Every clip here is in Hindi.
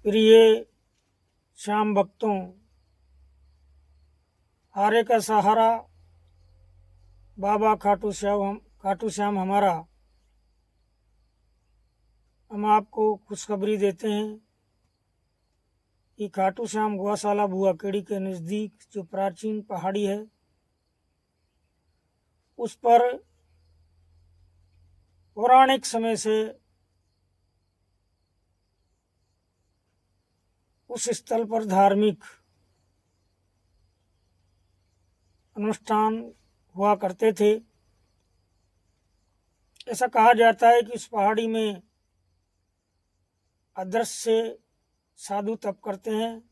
प्रिय श्याम भक्तों, हारे का सहारा बाबा खाटू श्याम हमारा, हम आपको खुशखबरी देते हैं कि खाटू श्याम गौशाला भुआखेड़ी के नज़दीक जो प्राचीन पहाड़ी है उस पर पौराणिक समय से उस स्थल पर धार्मिक अनुष्ठान हुआ करते थे। ऐसा कहा जाता है कि उस पहाड़ी में अदृश्य साधु तप करते हैं।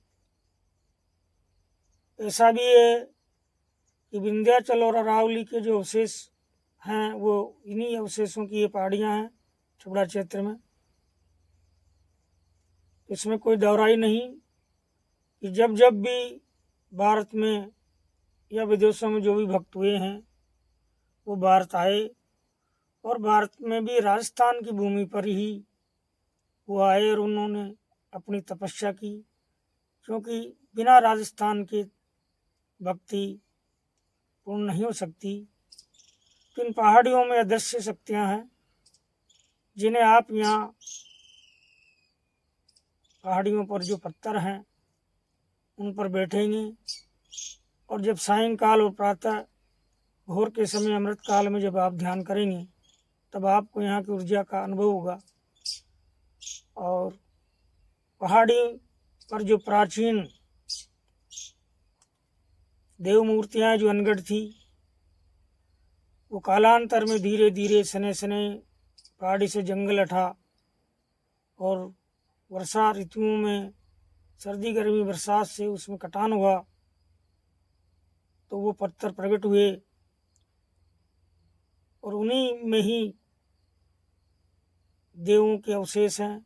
ऐसा भी है कि विंध्याचल और अरावली के जो अवशेष हैं वो इन्हीं अवशेषों की ये पहाड़ियाँ हैं छबड़ा क्षेत्र में। इसमें कोई दोहराई नहीं कि जब जब भी भारत में या विदेशों में जो भी भक्त हुए हैं वो भारत आए और भारत में भी राजस्थान की भूमि पर ही वो आए और उन्होंने अपनी तपस्या की, क्योंकि बिना राजस्थान के भक्ति पूर्ण नहीं हो सकती। तो इन पहाड़ियों में अदृश्य शक्तियाँ हैं जिन्हें आप यहाँ पहाड़ियों पर जो पत्थर हैं उन पर बैठेंगे और जब सायंकाल और प्रातः भोर के समय अमृत काल में जब आप ध्यान करेंगे तब आपको यहाँ की ऊर्जा का अनुभव होगा। और पहाड़ी पर जो प्राचीन देव मूर्तियाँ जो अनगढ़ थी वो कालांतर में धीरे धीरे सने सने पहाड़ी से जंगल हटा और वर्षा ऋतुओं में सर्दी गर्मी बरसात से उसमें कटान हुआ तो वो पत्थर प्रकट हुए और उन्हीं में ही देवों के अवशेष हैं।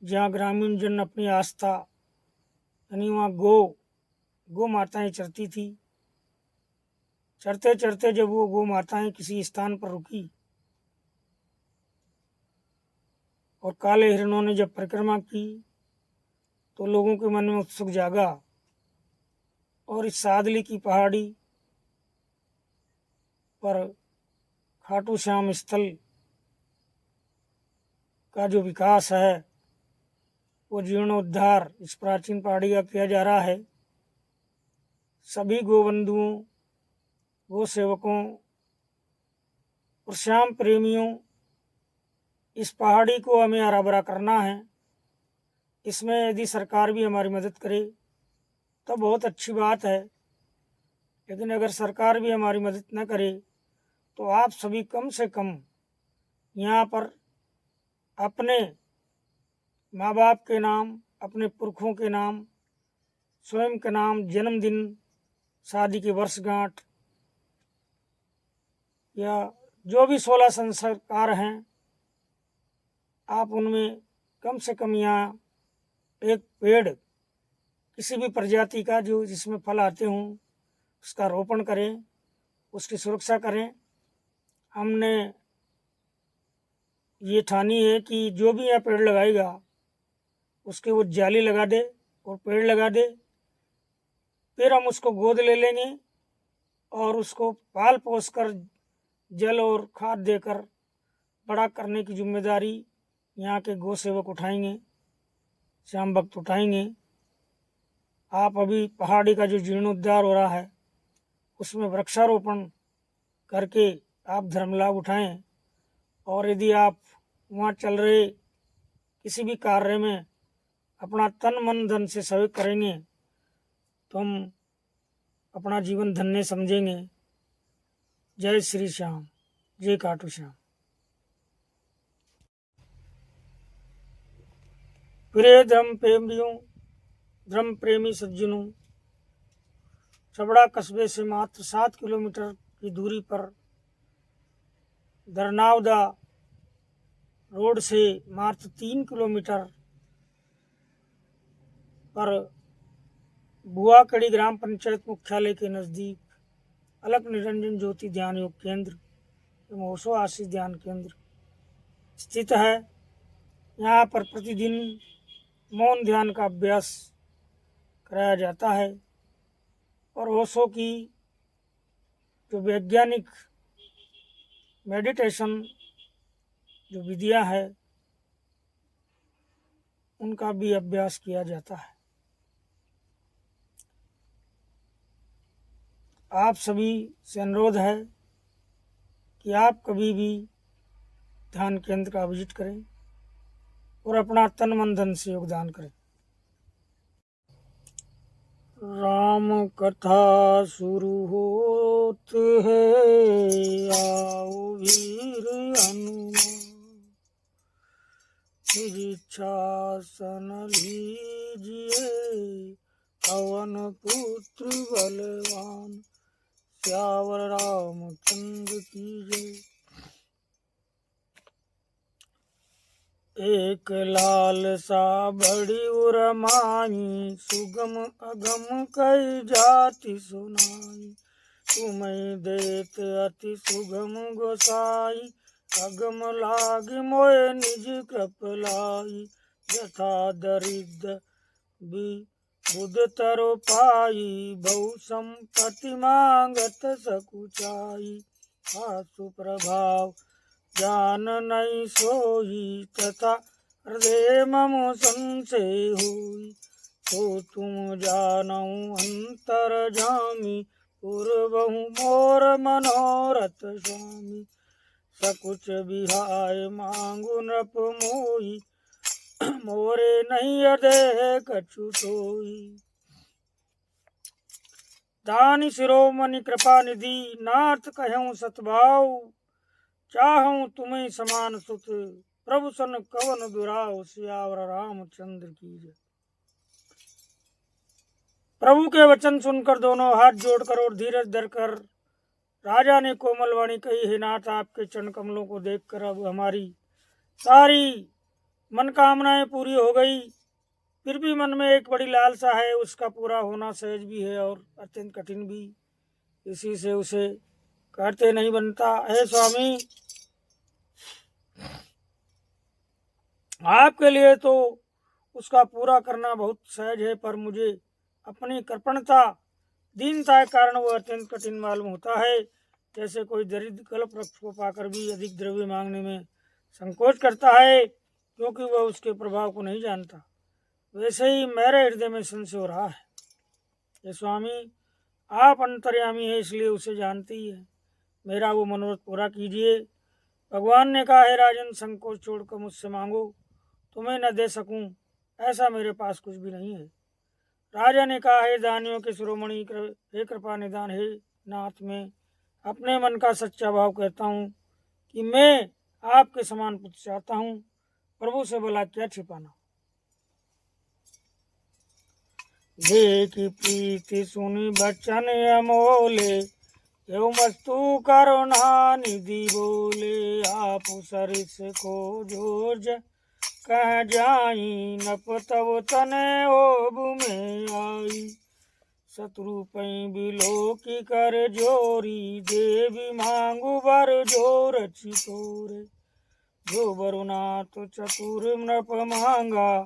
जहाँ ग्रामीण जन अपनी आस्था यानी वहाँ गो माताएं चरती थी। चरते चरते जब वो गो माताएं किसी स्थान पर रुकी और काले हिरणों ने जब परिक्रमा की तो लोगों के मन में उत्सुक जागा और इस सादली की पहाड़ी पर खाटू श्याम स्थल का जो विकास है वो जीर्णोद्धार इस प्राचीन पहाड़ी का किया जा रहा है। सभी गोबंधुओं, गो सेवकों और श्याम प्रेमियों, इस पहाड़ी को हमें हरा भरा करना है। इसमें यदि सरकार भी हमारी मदद करे तो बहुत अच्छी बात है, लेकिन अगर सरकार भी हमारी मदद न करे तो आप सभी कम से कम यहाँ पर अपने माँ बाप के नाम, अपने पुरखों के नाम, स्वयं के नाम, जन्मदिन, शादी की वर्षगांठ या जो भी 16 संस्कार हैं आप उनमें कम से कम यहाँ एक पेड़ किसी भी प्रजाति का जो जिसमें फल आते हों उसका रोपण करें, उसकी सुरक्षा करें। हमने ये ठानी है कि जो भी यहाँ पेड़ लगाएगा उसके वो जाली लगा दे और पेड़ लगा दे, फिर हम उसको गोद ले लेंगे और उसको पाल पोस कर जल और खाद देकर बड़ा करने की जिम्मेदारी यहाँ के गौ सेवक उठाएंगे, श्याम भक्त उठाएंगे। आप अभी पहाड़ी का जो जीर्णोद्धार हो रहा है उसमें वृक्षारोपण करके आप धर्म लाभ उठाएं। और यदि आप वहाँ चल रहे किसी भी कार्य में अपना तन मन धन से सहयोग करेंगे तो हम अपना जीवन धन्य समझेंगे। जय श्री श्याम, जय खाटू श्याम। प्रिय धर्म प्रेमी सज्जनों, छबड़ा कस्बे से मात्र 7 किलोमीटर की दूरी पर दरनावदा रोड से मात्र 3 किलोमीटर पर भुआखेड़ी ग्राम पंचायत मुख्यालय के नज़दीक अलख निरंजन ज्योति ध्यान योग केंद्र एवं ओशो आशीष ध्यान केंद्र स्थित है। यहाँ पर प्रतिदिन मौन ध्यान का अभ्यास कराया जाता है। और ओशो की जो वैज्ञानिक मेडिटेशन जो विधियां हैं उनका भी अभ्यास किया जाता है। आप सभी से अनुरोध है कि आप कभी भी ध्यान केंद्र का विजिट करें और अपना तन मन धन से योगदान करें। राम कथा शुरू होत है, आओ वीर हनुमान, निज इच्छासन लीजिए, पवन पुत्र बलवान, श्यावर रामचंद्र की जय। एक लाल सा बड़ी उरमाई, सुगम अगम कई जाति सुनाई, तुम्हें देत अति सुगम गोसाई, अगम लाग मोय निज कृप लाई, यथा दरिद्र बुध तरो पाई, बहु संपत्ति मांगत सकुचाई, आसु प्रभाव जान नहीं सोई, तथा हृदय मम संशय होई, तो तुम जानऊ अंतर जामी, पूर्वहु मोर मनोरथ स्वामी, सकुच बिहाय मांगु नृप मोई, मोरे नहीं हृदय कछु सोई। दानी शिरोमणि कृपा निधि, नाथ कहूँ सतभाव, चाहूं तुम्हें समान सुत, प्रभु सन कवन दुराव, सियावर रामचंद्र की जय। प्रभु के वचन सुनकर दोनों हाथ जोड़कर और धीरज धरकर राजा ने कोमल वाणी कही, हे नाथ, आपके चरण कमलों को देखकर अब हमारी सारी मनकामनाएं पूरी हो गई। फिर भी मन में एक बड़ी लालसा है, उसका पूरा होना सहज भी है और अत्यंत कठिन भी, इसी से उसे कहते नहीं बनता। हे स्वामी, आपके लिए तो उसका पूरा करना बहुत सहज है, पर मुझे अपनी कृपणता दीनता के कारण वो अत्यंत कठिन मालूम होता है। जैसे कोई दरिद्र कल्प वृक्ष को पाकर भी अधिक द्रव्य मांगने में संकोच करता है, क्योंकि वह उसके प्रभाव को नहीं जानता, वैसे ही मेरे हृदय में संशय हो रहा है। ये स्वामी, आप अंतर्यामी है, इसलिए उसे जानते ही है, मेरा वो मनोरथ पूरा कीजिए। भगवान ने कहा, है राजन, संकोच छोड़कर मुझसे मांगो, तुम्हें न दे सकूं ऐसा मेरे पास कुछ भी नहीं है। राजा ने कहा, हे दानियों के शिरोमणि, हे कृपा निदान, हे नाथ, मैं अपने मन का सच्चा भाव कहता हूँ कि मैं आपके समान पुत्र चाहता हूँ, प्रभु से भला क्या छिपाना। देखी प्रीति सुनी बचन अमोले, एवं वस्तु करुणा निधि बोले, आप सरिस को जोज कह जाई, नप तब तने ओब में आई, शत्रु पई बिलो की कर जोरी, देवी मांगू बर जोर चितोरे, जो बरुनाथ चतुर नृप मांगा,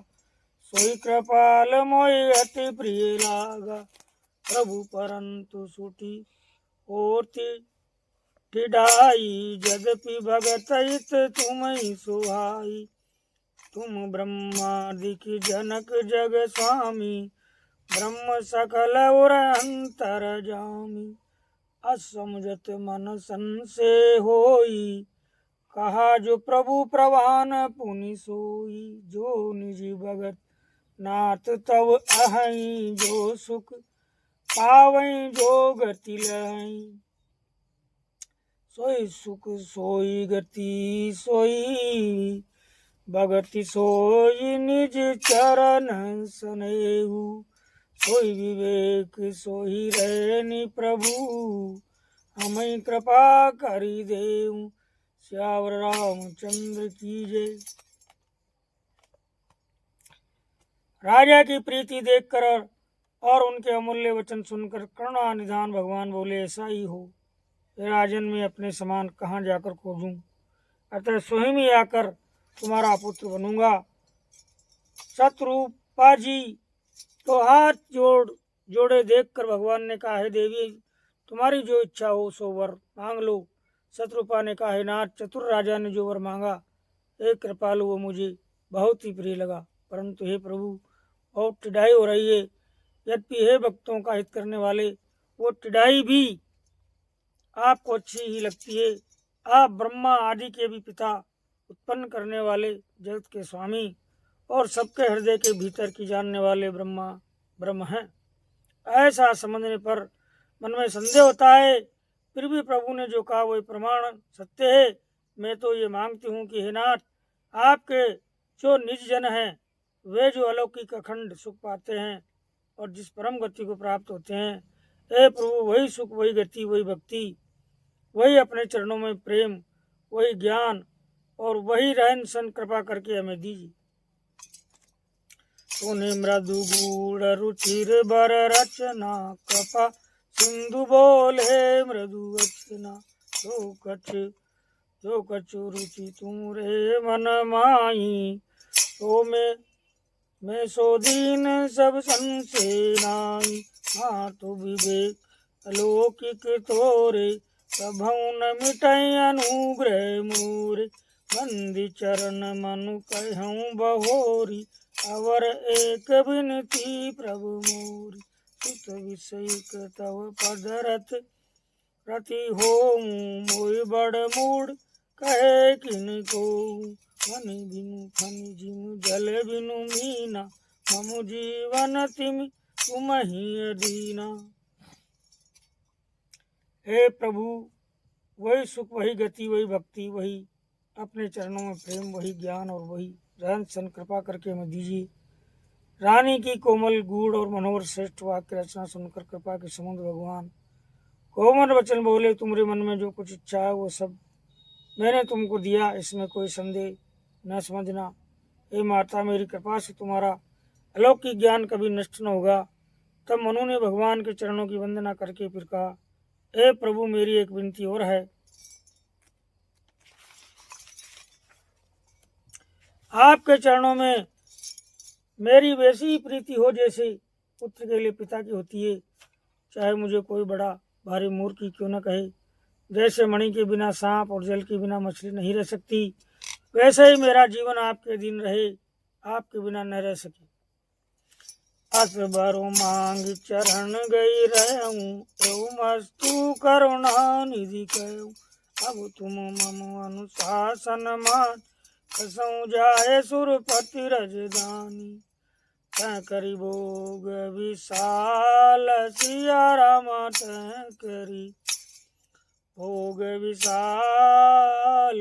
सोई कृपाल मोय अति प्रिय लागा, प्रभु परंतु सुटी होती ढिढाई, यद्यपि भगत हित तुम ही सुहाई, तुम ब्रह्मादिक जनक जग स्वामी, ब्रह्म सकल उर अंतर जामी, असमझत मन संशय होई, कहा जो प्रभु प्रवान पुनि सोई, जो निजी भगत नाथ तव अहई, जो सुख पावई जो गति लहई, सोई सुख सोई गति सोई भगति, सोई निज चरण सनेहु, सोई विवेक सोई रहनी प्रभु, हमें कृपा करी देऊ, श्यावर रामचंद्र की जय। राजा की प्रीति देखकर और उनके अमूल्य वचन सुनकर करुणा निधान भगवान बोले, ऐसा ही हो, राजन में अपने समान कहाँ जाकर खोजूं, अतः स्वयं ही आकर तुम्हारा पुत्र बनूंगा। सतरूप पाजी तो हाथ जोड़े देखकर भगवान ने कहा, हे देवी, तुम्हारी जो इच्छा हो सो वर मांग लो। शत्रुपा ने कहा, हे नाथ, चतुर राजा ने जो वर मांगा, हे कृपालु, वो मुझे बहुत ही प्रिय लगा, परंतु हे प्रभु, बहुत टिढ़ाई हो रही है। यद्यपि हे भक्तों का हित करने वाले, वो टिढ़ाई भी आपको अच्छी ही लगती है। आप ब्रह्मा आदि के भी पिता, उत्पन्न करने वाले, जगत के स्वामी और सबके हृदय के भीतर की जानने वाले ब्रह्म हैं। ऐसा समझने पर मन में संदेह होता है, फिर भी प्रभु ने जो कहा वही प्रमाण सत्य है। मैं तो ये मांगती हूँ कि हे नाथ, आपके जो निज जन हैं, वे जो अलौकिक अखंड सुख पाते हैं और जिस परम गति को प्राप्त होते हैं, हे प्रभु, वही सुख, वही गति, वही भक्ति, वही अपने चरणों में प्रेम, वही ज्ञान और वही रहन सहन कृपा करके हमें दीजिए। तूने मृदु गूढ़ रुचिर बर रचना, कृपा सिंधु बोले मृदु वचना। जो कछु रुचि तुमरे मन माही, तो मैं सो दीन सब संशय नाई। मातु विवेक अलौकिक तोरे, प्रभु न मिटै अनुग्रह मोरे। बंदी चरण मनु कहूँ बहोरी, अवर एक विनती प्रभु मोरी। सुत विषयक तव पद रति हो, मोय बड़ मूड कहे किन को। मनि बिनु फनि जिमु जल बिनु मीना, ममु जीवन तिमि तुम ही दीना। हे प्रभु, वही सुख, वही गति, वही भक्ति, वही अपने चरणों में प्रेम, वही ज्ञान और वही रहन सहन कृपा करके हमें दीजिए। रानी की कोमल गूढ़ और मनोहर श्रेष्ठ वाक्य रचना सुनकर कृपा के समुद्र भगवान कोमल वचन बोले, तुम्हारे मन में जो कुछ इच्छा है वो सब मैंने तुमको दिया, इसमें कोई संदेह न समझना। हे माता, मेरी कृपा से तुम्हारा अलौकिक ज्ञान कभी नष्ट न होगा। तब मनु ने भगवान के चरणों की वंदना करके फिर कहा, हे प्रभु, मेरी एक विनती और है। आपके चरणों में मेरी वैसी प्रीति हो जैसे पुत्र के लिए पिता की होती है, चाहे मुझे कोई बड़ा भारी मूर्ख क्यों न कहे। जैसे मणि के बिना सांप और जल के बिना मछली नहीं रह सकती, वैसे ही मेरा जीवन आपके अधीन रहे, आपके बिना न रह सके। अस बरो मांग चरण गई रहूं, मस्तु करुणा निधि कहूं। अब तुम मम अनुशासन मान, कसऊं जाए सुरपति रजदानी। तै करी भोग विशाल, सिया रामा तै करी भोग विशाल।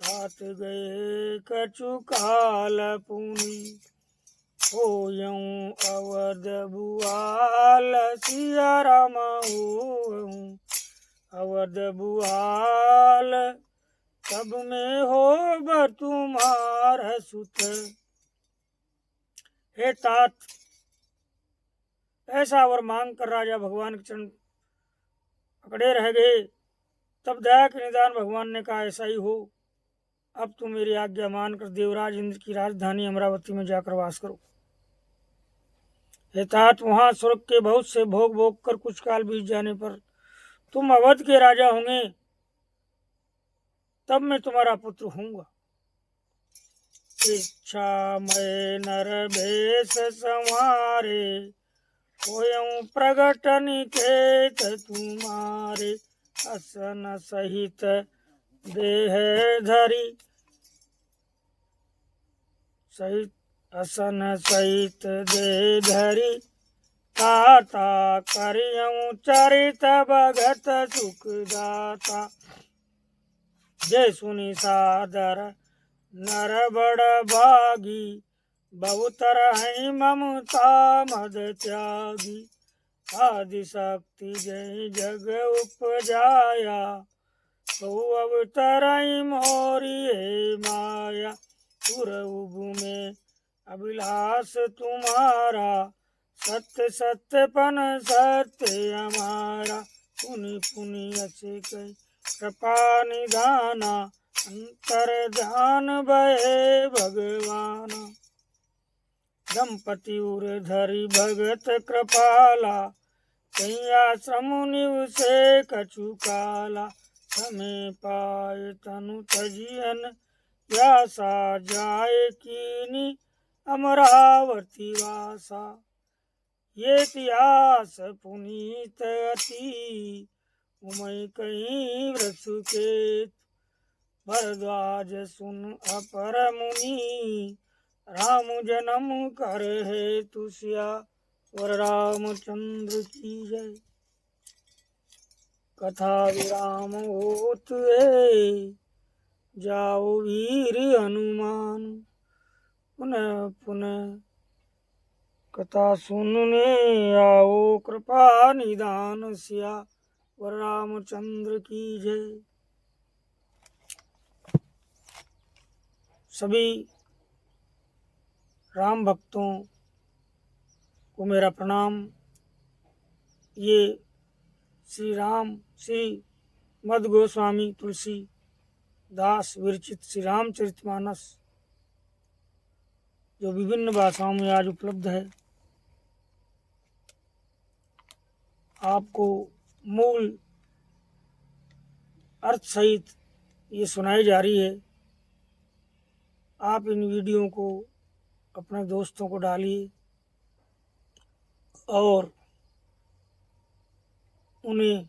तात गए कछु काल पुनि, होयऊं अवध भुआल। सिया रामा होयऊं अवध भुआल, तब में हो तुम्हार सुत। हे तात, ऐसा वर मांग कर राजा भगवान के चरण पकड़े रह गए। तब दया के निदान भगवान ने कहा, ऐसा ही हो। अब तुम मेरी आज्ञा मानकर देवराज इंद्र की राजधानी अमरावती में जाकर वास करो। हे तात, वहां स्वर्ग के बहुत से भोग कर कुछ काल बीत जाने पर तुम अवध के राजा होंगे, तब मैं तुम्हारा पुत्र होऊंगा। इच्छा मैं नर भेष संहारे, होयऊं प्रगट निकेत तुम्हारे। असन सहित देह धरी, असन सहित देह धरी, ताता करियऊं चरित भगत सुखदाता। जय सुनि सादर नर बड़ भागी, बहुत रही ममता मद त्यागी। आदि शक्ति जय जग उपजाया, तो अवतरई मोरी है माया। पुरउबु में अभिलाष तुम्हारा, सत्य सत्यपन सत्य हमारा। पुनि पुनि असे कई कृपा निधाना, अंतर ध्यान भये भगवान। दंपति उर धरि भगत कृपाला, कहीं आश्रम निवसे कछु काला। हमें पाए तनु तजियन, या सा जाए कीनी अमरावती वासा। ये इतिहास पुनीत अति, उमय कहीं वृषकेत। भरद्वाज सुन अपर मुनि, राम जन्म कर हेतु सियावर रामचंद्र की जय। कथा विराम होत है, जाओ वीर हनुमान। पुनः पुनः कथा सुनने आओ, कृपा निदान सियावर रामचंद्र की जय। सभी राम भक्तों को मेरा प्रणाम। ये श्री मद गोस्वामी तुलसी दास विरचित श्री रामचरितमानस जो विभिन्न भाषाओं में आज उपलब्ध है, आपको मूल अर्थ सहित ये सुनाई जा रही है। आप इन वीडियो को अपने दोस्तों को डालिए और उन्हें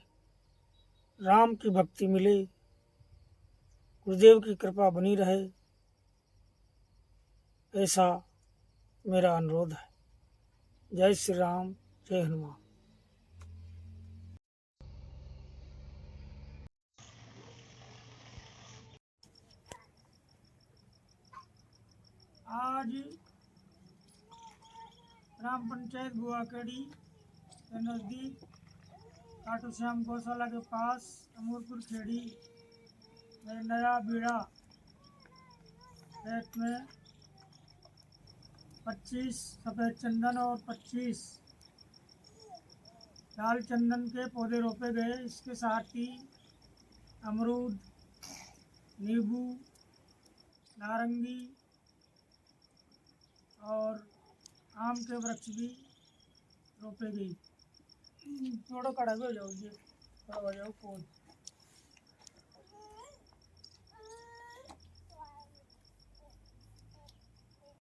राम की भक्ति मिले, गुरुदेव की कृपा बनी रहे, ऐसा मेरा अनुरोध है। जय श्री राम, जय हनुमान। आज ग्राम पंचायत गुआकेड़ी के नज़दीक खाटू श्याम गौशाला के पास अमूरपुर खेड़ी में नया बीड़ा खेत में 25 सफ़ेद चंदन और 25 लाल चंदन के पौधे रोपे गए। इसके साथ ही अमरूद, नींबू, नारंगी और आम के वृक्ष भी रोपे गए। थोड़ा कड़ा भी हो जाओ, ये कड़ा हो जाओ।